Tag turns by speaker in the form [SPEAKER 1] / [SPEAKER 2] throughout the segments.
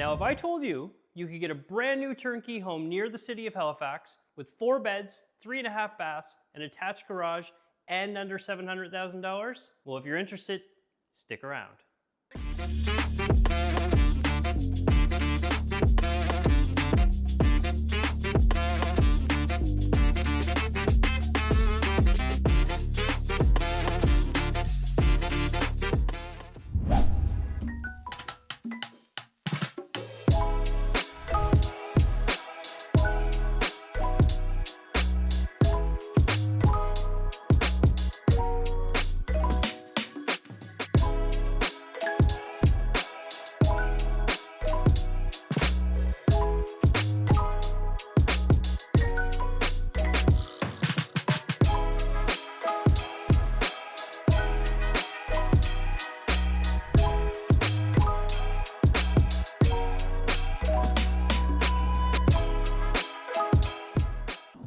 [SPEAKER 1] Now, if I told you you could get a brand new turnkey home near the city of Halifax with 4 beds, 3.5 baths, an attached garage, and under $700,000, well, if you're interested, stick around.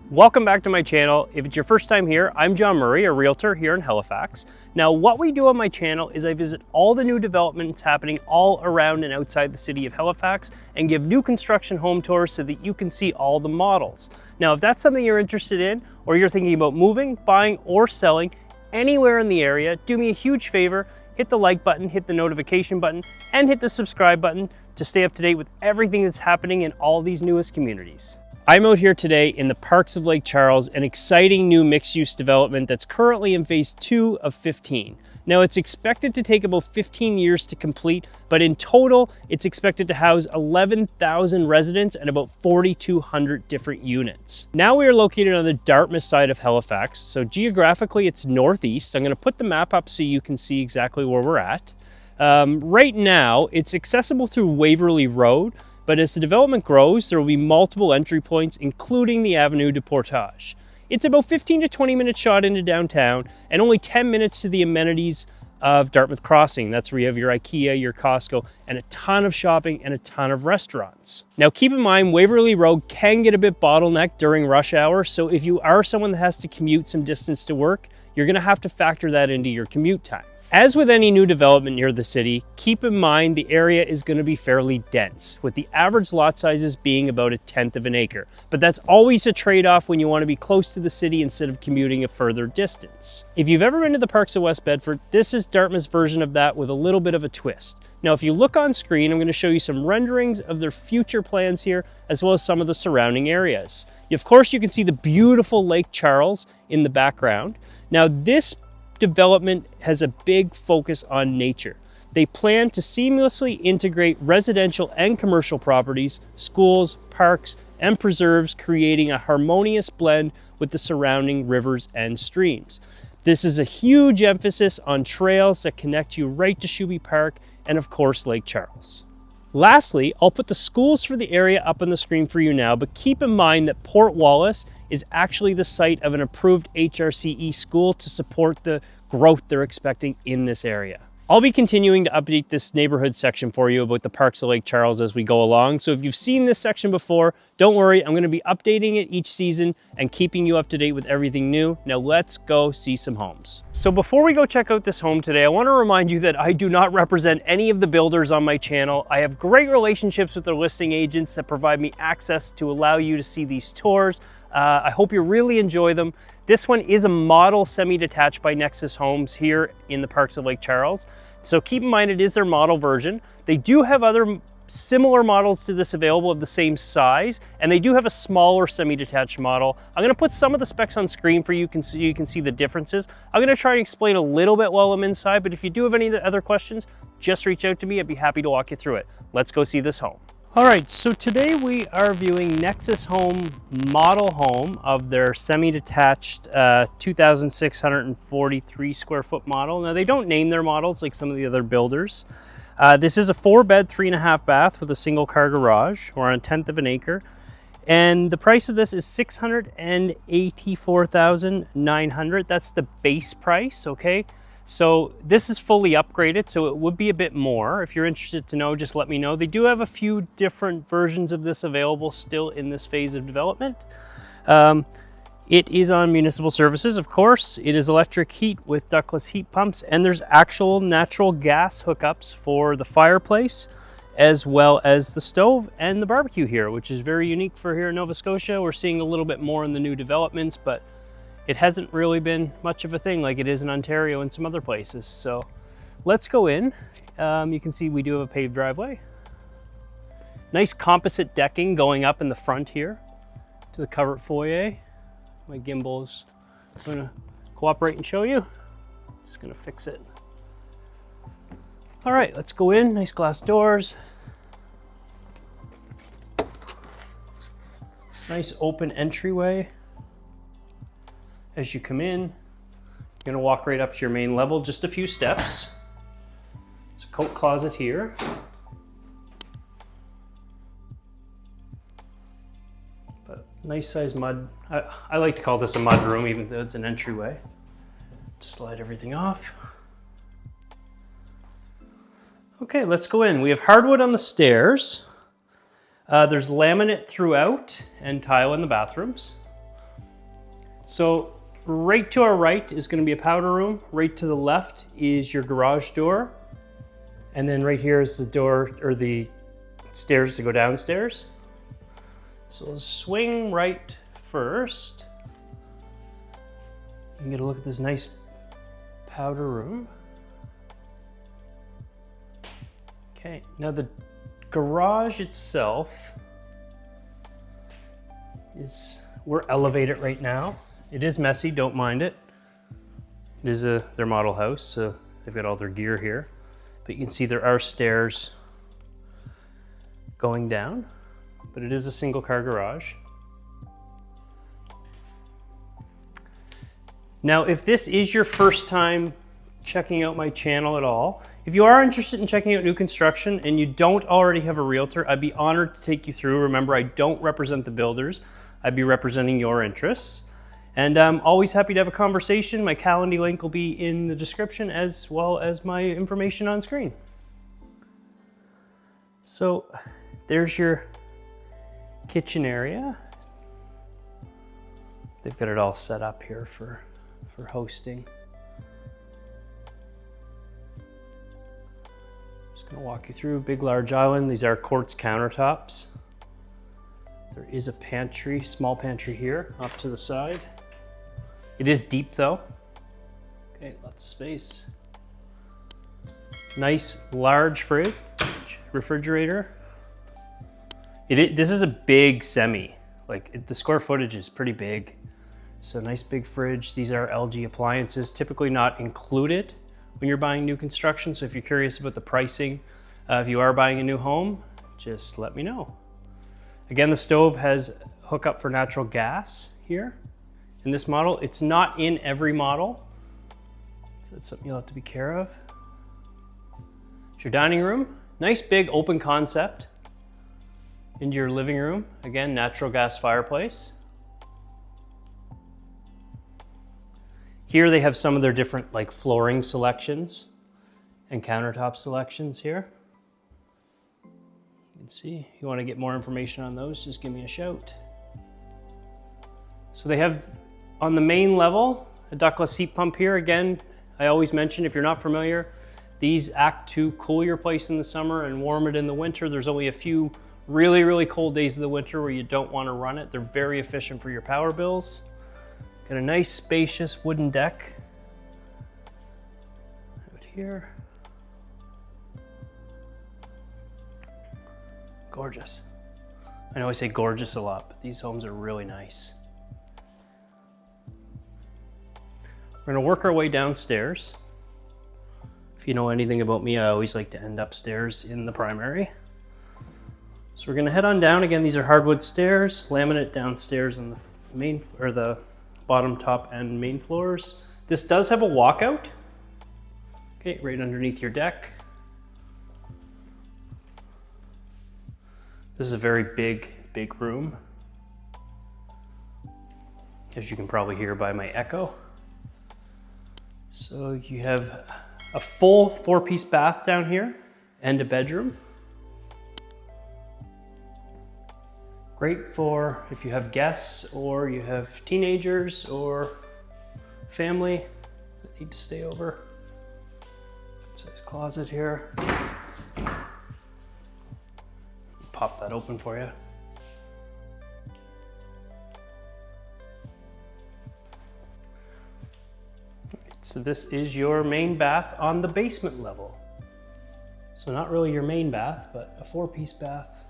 [SPEAKER 1] Welcome back to my channel. If it's your first time here, I'm John Murray, a realtor here in Halifax. Now, what we do on my channel is I visit all the new developments happening all around and outside the city of Halifax and give new construction home tours so that you can see all the models. Now, if that's something you're interested in, or you're thinking about moving, buying, or selling anywhere in the area, do me a huge favor, hit the like button, hit the notification button, and hit the subscribe button to stay up to date with everything that's happening in all these newest communities. I'm out here today in the Parks of Lake Charles, an exciting new mixed-use development that's currently in phase 2 of 15. Now, it's expected to take about 15 years to complete, but in total, it's expected to house 11,000 residents and about 4,200 different units. Now we are located on the Dartmouth side of Halifax, so geographically it's northeast. I'm going to put the map up so you can see exactly where we're at. Right now, it's accessible through Waverley Road, but as the development grows, there will be multiple entry points, including the Avenue de Portage. It's about 15 to 20 minute shot into downtown and only 10 minutes to the amenities of Dartmouth Crossing. That's where you have your IKEA, your Costco, and a ton of shopping and a ton of restaurants. Now, keep in mind, Waverley Road can get a bit bottlenecked during rush hour, so if you are someone that has to commute some distance to work, you're gonna have to factor that into your commute time. As with any new development near the city, keep in mind the area is going to be fairly dense, with the average lot sizes being about 1/10 of an acre. But that's always a trade-off when you want to be close to the city instead of commuting a further distance. If you've ever been to the Parks of West Bedford, this is Dartmouth's version of that with a little bit of a twist. Now, if you look on screen, I'm going to show you some renderings of their future plans here, as well as some of the surrounding areas. Of course, you can see the beautiful Lake Charles in the background. Now, this development has a big focus on nature. They plan to seamlessly integrate residential and commercial properties, schools, parks, and preserves, creating a harmonious blend with the surrounding rivers and streams. This is a huge emphasis on trails that connect you right to Shuby Park and, of course, Lake Charles. Lastly, I'll put the schools for the area up on the screen for you now, but keep in mind that Port Wallace is actually the site of an approved HRCE school to support the growth they're expecting in this area. I'll be continuing to update this neighborhood section for you about the Parks of Lake Charles as we go along. So if you've seen this section before, don't worry, I'm going to be updating it each season and keeping you up to date with everything new. Now let's go see some homes. So before we go check out this home today, I want to remind you that I do not represent any of the builders on my channel. I have great relationships with their listing agents that provide me access to allow you to see these tours. I hope you really enjoy them. This one is a model semi-detached by Nexus Homes here in the Parks of Lake Charles. So keep in mind it is their model version. They do have other similar models to this available of the same size, and they do have a smaller semi-detached model. I'm gonna put some of the specs on screen for you, so you can see the differences. I'm gonna try and explain a little bit while I'm inside, but if you do have any other questions, just reach out to me. I'd be happy to walk you through it. Let's go see this home. All right, so today we are viewing Nexus Home model home of their semi-detached 2,643 square foot model. Now, they don't name their models like some of the other builders. This is a 4-bed, 3.5 bath with a single car garage. We're on 1/10 of an acre. And the price of this is $684,900. That's the base price, okay? So this is fully upgraded, so it would be a bit more. If you're interested to know, just let me know. They do have a few different versions of this available still in this phase of development. It is on municipal services, of course. It is electric heat with ductless heat pumps, and there's actual natural gas hookups for the fireplace as well as the stove and the barbecue here, which is very unique for here in Nova Scotia. We're seeing a little bit more in the new developments, but it hasn't really been much of a thing like it is in Ontario and some other places. So let's go in. You can see we do have a paved driveway. Nice composite decking going up in the front here to the covered foyer. My gimbal's gonna cooperate and show you. Just gonna fix it. All right, let's go in. Nice glass doors. Nice open entryway. As you come in, you're gonna walk right up to your main level, just a few steps. There's a coat closet here. But nice size mud. I like to call this a mud room, even though it's an entryway. Just slide everything off. Okay, let's go in. We have hardwood on the stairs. There's laminate throughout and tile in the bathrooms. So right to our right is going to be a powder room. Right to the left is your garage door. And then right here is the door or the stairs to go downstairs. So we'll swing right first. You can get a look at this nice powder room. Okay, now the garage itself we're elevated right now. It is messy, don't mind it. It is their model house, so they've got all their gear here. But you can see there are stairs going down, but it is a single car garage. Now, if this is your first time checking out my channel at all, if you are interested in checking out new construction and you don't already have a realtor, I'd be honored to take you through. Remember, I don't represent the builders. I'd be representing your interests. And I'm always happy to have a conversation. My Calendly link will be in the description as well as my information on screen. So there's your kitchen area. They've got it all set up here for hosting. Just gonna walk you through. Big large island. These are quartz countertops. There is a pantry, small pantry here off to the side. It is deep though. Okay, lots of space. Nice large fridge, refrigerator. This is a big semi. The square footage is pretty big. So nice big fridge. These are LG appliances, typically not included when you're buying new construction. So if you're curious about the pricing, if you are buying a new home, just let me know. Again, the stove has hookup for natural gas here in this model. It's not in every model, so that's something you'll have to be care of. It's your dining room. Nice big open concept into your living room. Again, natural gas fireplace. Here they have some of their different flooring selections and countertop selections here. You can see, if you want to get more information on those, just give me a shout. So they have on the main level a ductless heat pump here. Again, I always mention, if you're not familiar, these act to cool your place in the summer and warm it in the winter. There's only a few really, really cold days of the winter where you don't want to run it. They're very efficient for your power bills. Got a nice spacious wooden deck out here. Gorgeous. I know I say gorgeous a lot, but these homes are really nice. We're gonna work our way downstairs. If you know anything about me, I always like to end upstairs in the primary. So we're gonna head on down. Again, these are hardwood stairs, laminate downstairs in the main, or the bottom, top, and main floors. This does have a walkout. Okay, right underneath your deck. This is a very big room, as you can probably hear by my echo. So you have a full 4-piece bath down here and a bedroom. Great for if you have guests or you have teenagers or family that need to stay over. Good size closet here. pop that open for you. So this is your main bath on the basement level. So not really your main bath, but a 4-piece bath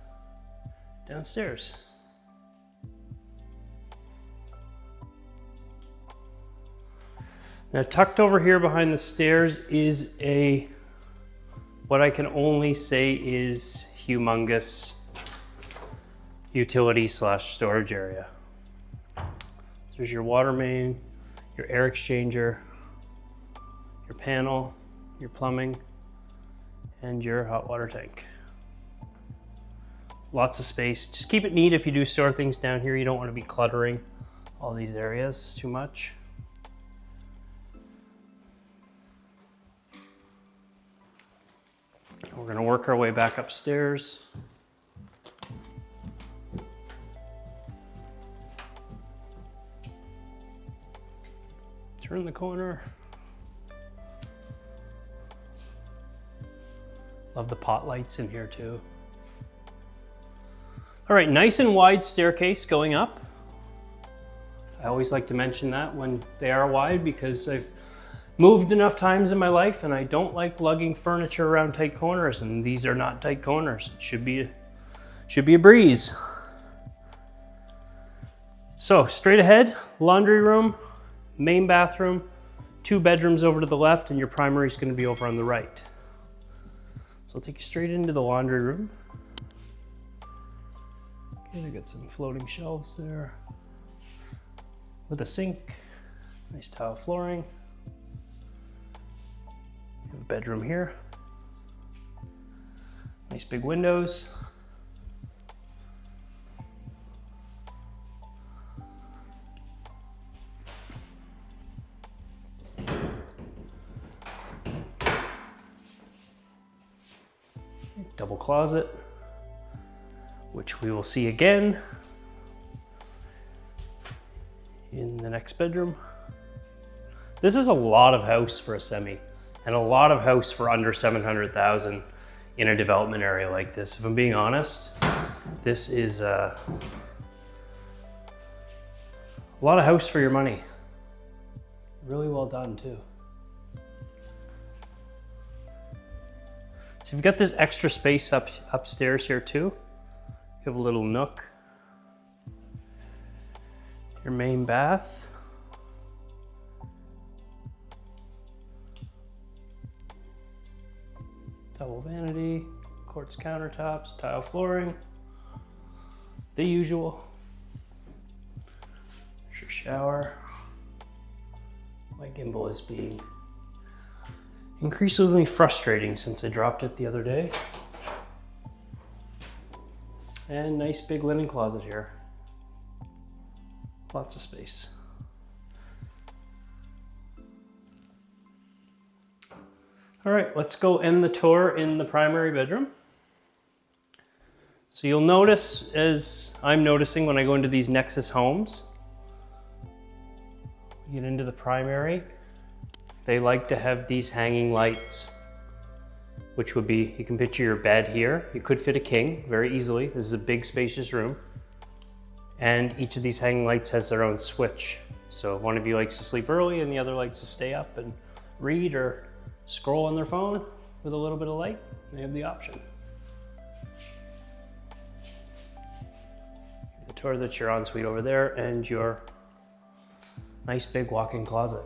[SPEAKER 1] downstairs. Now tucked over here behind the stairs is what I can only say is humongous utility / storage area. There's your water main, your air exchanger, your panel, your plumbing, and your hot water tank. Lots of space. Just keep it neat if you do store things down here. You don't want to be cluttering all these areas too much. We're going to work our way back upstairs. Turn the corner. Love the pot lights in here too. All right, nice and wide staircase going up. I always like to mention that when they are wide because I've moved enough times in my life and I don't like lugging furniture around tight corners, and these are not tight corners. It should be a breeze. So straight ahead, laundry room, main bathroom, 2 bedrooms over to the left, and your primary is going to be over on the right. So I'll take you straight into the laundry room. Okay, I got some floating shelves there with a sink, nice tile flooring. We have a bedroom here, nice big windows. Double closet, which we will see again in the next bedroom. This is a lot of house for a semi, and a lot of house for under 700,000 in a development area like this. If I'm being honest, this is a lot of house for your money. Really well done too. So you've got this extra space upstairs here too. You have a little nook. Your main bath. Double vanity, quartz countertops, tile flooring. The usual. There's your shower. My gimbal is being increasingly frustrating since I dropped it the other day. And nice big linen closet here. Lots of space. All right, let's go end the tour in the primary bedroom. So you'll notice, as I'm noticing when I go into these Nexus Homes, we get into the primary, they like to have these hanging lights, which would be, you can picture your bed here. You could fit a king very easily. This is a big spacious room. And each of these hanging lights has their own switch. So if one of you likes to sleep early and the other likes to stay up and read or scroll on their phone with a little bit of light, they have the option. The toilet's your ensuite over there and your nice big walk-in closet.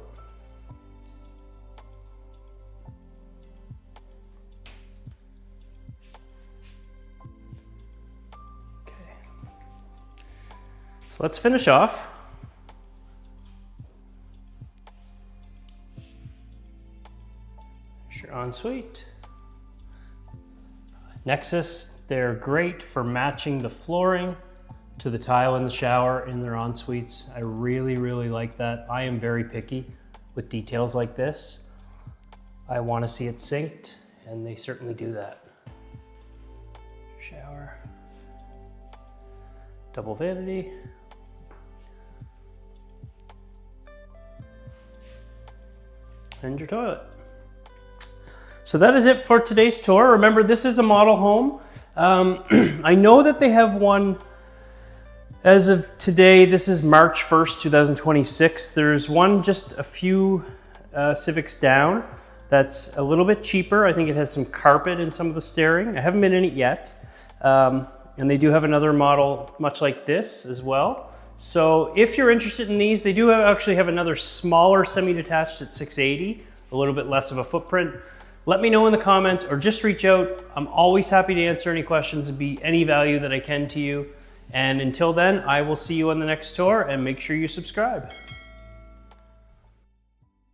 [SPEAKER 1] So let's finish off. Here's your ensuite. Nexus, they're great for matching the flooring to the tile in the shower in their ensuites. I really, really like that. I am very picky with details like this. I want to see it synced, and they certainly do that. Shower. Double vanity. And your toilet. So that is it for today's tour. Remember, this is a model home. I know that they have one as of today. This is March 1st, 2026. There's one just a few Civics down that's a little bit cheaper. I think it has some carpet in some of the steering. I haven't been in it yet. And they do have another model much like this as well. So if you're interested in these, they do actually have another smaller semi-detached at 680, a little bit less of a footprint. Let me know in the comments or just reach out. I'm always happy to answer any questions and be any value that I can to you. And until then, I will see you on the next tour, and make sure you subscribe.